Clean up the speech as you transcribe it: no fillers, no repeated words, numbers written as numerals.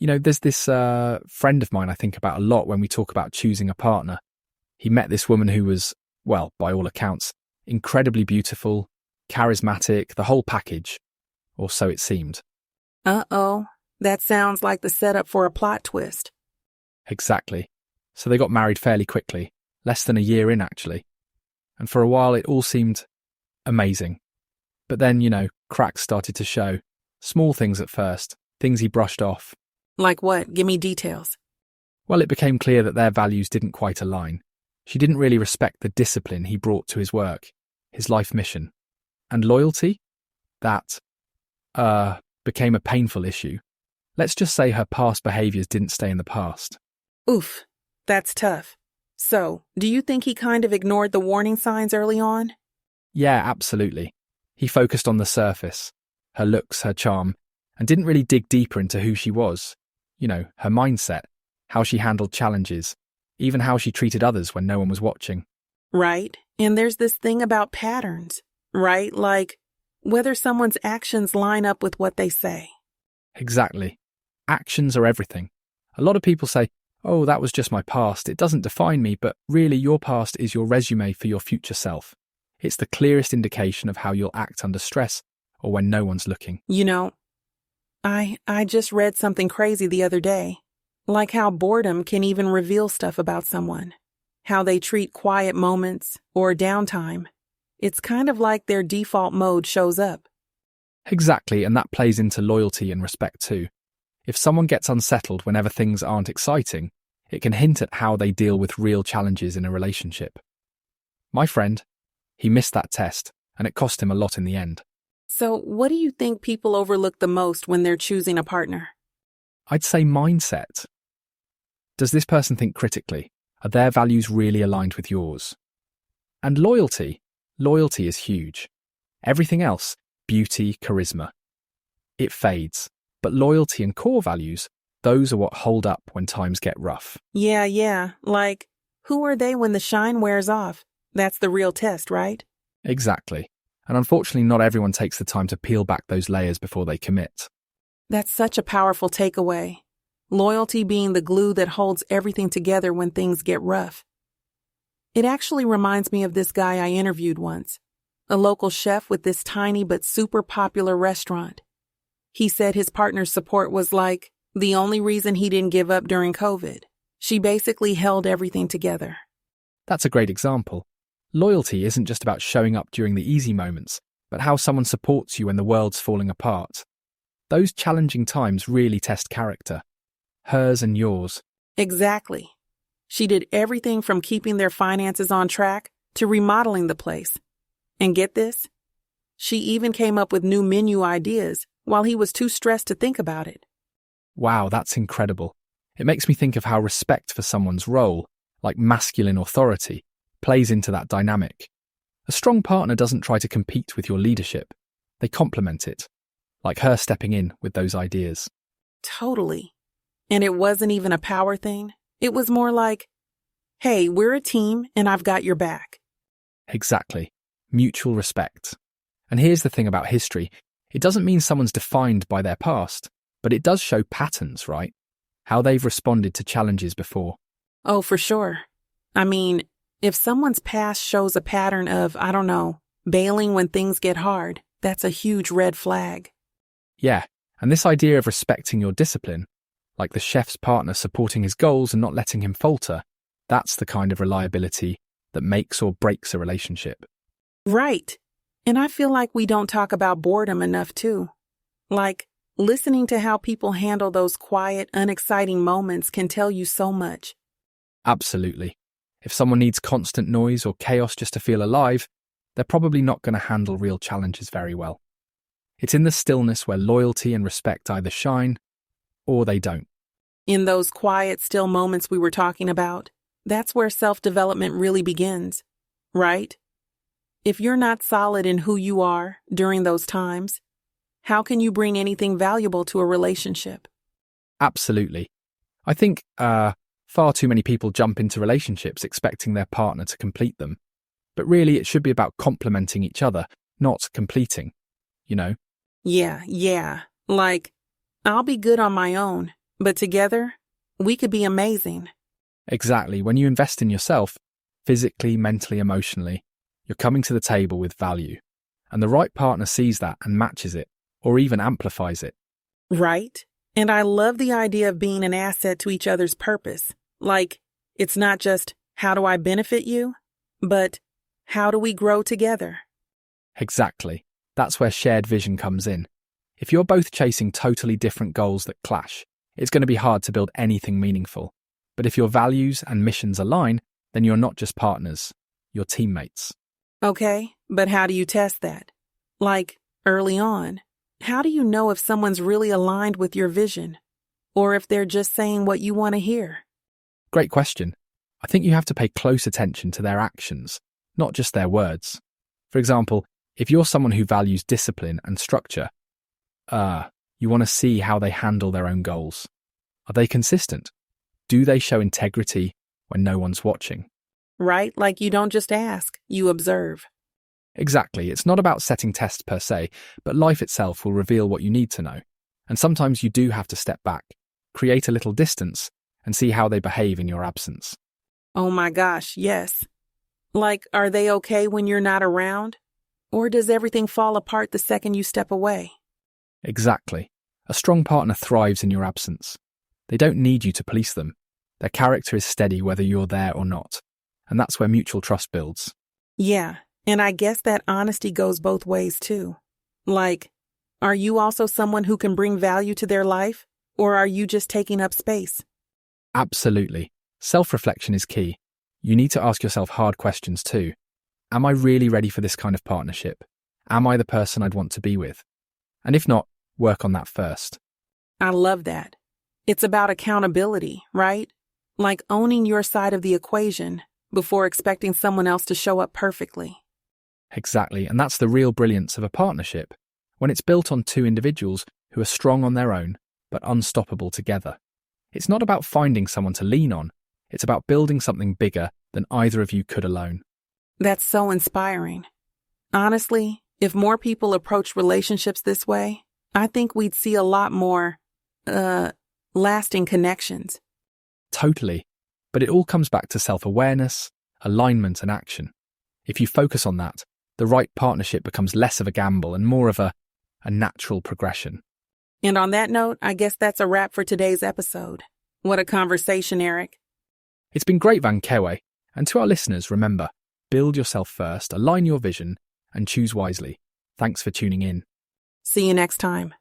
There's this friend of mine I think about a lot when we talk about choosing a partner. He met this woman who was, well, by all accounts, incredibly beautiful, charismatic, the whole package, or so it seemed. Uh-oh, that sounds like the setup for a plot twist. Exactly. So they got married fairly quickly, less than a year in actually. And for a while it all seemed amazing. But then, cracks started to show. Small things at first, things he brushed off. Like what? Give me details. Well, it became clear that their values didn't quite align. She didn't really respect the discipline he brought to his work, his life mission. And loyalty? That, became a painful issue. Let's just say her past behaviours didn't stay in the past. Oof, that's tough. So, do you think he kind of ignored the warning signs early on? Yeah, absolutely. He focused on the surface, her looks, her charm, and didn't really dig deeper into who she was. Her mindset, how she handled challenges, even how she treated others when no one was watching. Right, and there's this thing about patterns, right? Like, whether someone's actions line up with what they say. Exactly. Actions are everything. A lot of people say, oh, that was just my past, it doesn't define me, but really your past is your resume for your future self. It's the clearest indication of how you'll act under stress or when no one's looking. I just read something crazy the other day. Like how boredom can even reveal stuff about someone. How they treat quiet moments or downtime. It's kind of like their default mode shows up. Exactly, and that plays into loyalty and respect too. If someone gets unsettled whenever things aren't exciting, it can hint at how they deal with real challenges in a relationship. My friend, he missed that test, and it cost him a lot in the end. So, what do you think people overlook the most when they're choosing a partner? I'd say mindset. Does this person think critically? Are their values really aligned with yours? And loyalty. Loyalty is huge. Everything else, beauty, charisma, it fades. But loyalty and core values, those are what hold up when times get rough. Yeah. Like, who are they when the shine wears off? That's the real test, right? Exactly. And unfortunately, not everyone takes the time to peel back those layers before they commit. That's such a powerful takeaway. Loyalty being the glue that holds everything together when things get rough. It actually reminds me of this guy I interviewed once, a local chef with this tiny but super popular restaurant. He said his partner's support was like the only reason he didn't give up during COVID. She basically held everything together. That's a great example. Loyalty isn't just about showing up during the easy moments, but how someone supports you when the world's falling apart. Those challenging times really test character. Hers and yours. Exactly. She did everything from keeping their finances on track to remodeling the place. And get this? She even came up with new menu ideas while he was too stressed to think about it. Wow, that's incredible. It makes me think of how respect for someone's role, like masculine authority, plays into that dynamic. A strong partner doesn't try to compete with your leadership. They complement it, like her stepping in with those ideas. Totally. And it wasn't even a power thing. It was more like, hey, we're a team and I've got your back. Exactly. Mutual respect. And here's the thing about history. It doesn't mean someone's defined by their past, but it does show patterns, right? How they've responded to challenges before. Oh, for sure. I mean, if someone's past shows a pattern of, bailing when things get hard, that's a huge red flag. Yeah, and this idea of respecting your discipline, like the chef's partner supporting his goals and not letting him falter, that's the kind of reliability that makes or breaks a relationship. Right. And I feel like we don't talk about boredom enough too. Like, listening to how people handle those quiet, unexciting moments can tell you so much. Absolutely. If someone needs constant noise or chaos just to feel alive, they're probably not going to handle real challenges very well. It's in the stillness where loyalty and respect either shine or they don't. In those quiet, still moments we were talking about, that's where self-development really begins, right? If you're not solid in who you are during those times, how can you bring anything valuable to a relationship? Absolutely. I think far too many people jump into relationships expecting their partner to complete them. But really, it should be about complementing each other, not completing, Yeah. Like, I'll be good on my own, But together, we could be amazing. Exactly. When you invest in yourself, physically, mentally, emotionally, you're coming to the table with value. And the right partner sees that and matches it, or even amplifies it. Right? And I love the idea of being an asset to each other's purpose. Like, it's not just, how do I benefit you? But, how do we grow together? Exactly. That's where shared vision comes in. If you're both chasing totally different goals that clash, it's going to be hard to build anything meaningful. But if your values and missions align, then you're not just partners, you're teammates. Okay, but how do you test that? Like, early on, how do you know if someone's really aligned with your vision? Or if they're just saying what you want to hear? Great question. I think you have to pay close attention to their actions, not just their words. For example, if you're someone who values discipline and structure, you want to see how they handle their own goals. Are they consistent? Do they show integrity when no one's watching? Right? Like you don't just ask, you observe. Exactly. It's not about setting tests per se, but life itself will reveal what you need to know. And sometimes you do have to step back, create a little distance, and see how they behave in your absence. Oh my gosh, yes. Like, are they okay when you're not around? Or does everything fall apart the second you step away? Exactly. A strong partner thrives in your absence. They don't need you to police them. Their character is steady whether you're there or not. And that's where mutual trust builds. Yeah, and I guess that honesty goes both ways too. Like, are you also someone who can bring value to their life? Or are you just taking up space? Absolutely. Self-reflection is key. You need to ask yourself hard questions too. Am I really ready for this kind of partnership? Am I the person I'd want to be with? And if not, work on that first. I love that. It's about accountability, right? Like owning your side of the equation before expecting someone else to show up perfectly. Exactly, and that's the real brilliance of a partnership, when it's built on two individuals who are strong on their own, but unstoppable together. It's not about finding someone to lean on, it's about building something bigger than either of you could alone. That's so inspiring. Honestly, if more people approached relationships this way, I think we'd see a lot more, lasting connections. Totally. But it all comes back to self-awareness, alignment and action. If you focus on that, the right partnership becomes less of a gamble and more of a natural progression. And on that note, I guess that's a wrap for today's episode. What a conversation, Eric. It's been great, Vanqeue. And to our listeners, remember, build yourself first, align your vision, and choose wisely. Thanks for tuning in. See you next time.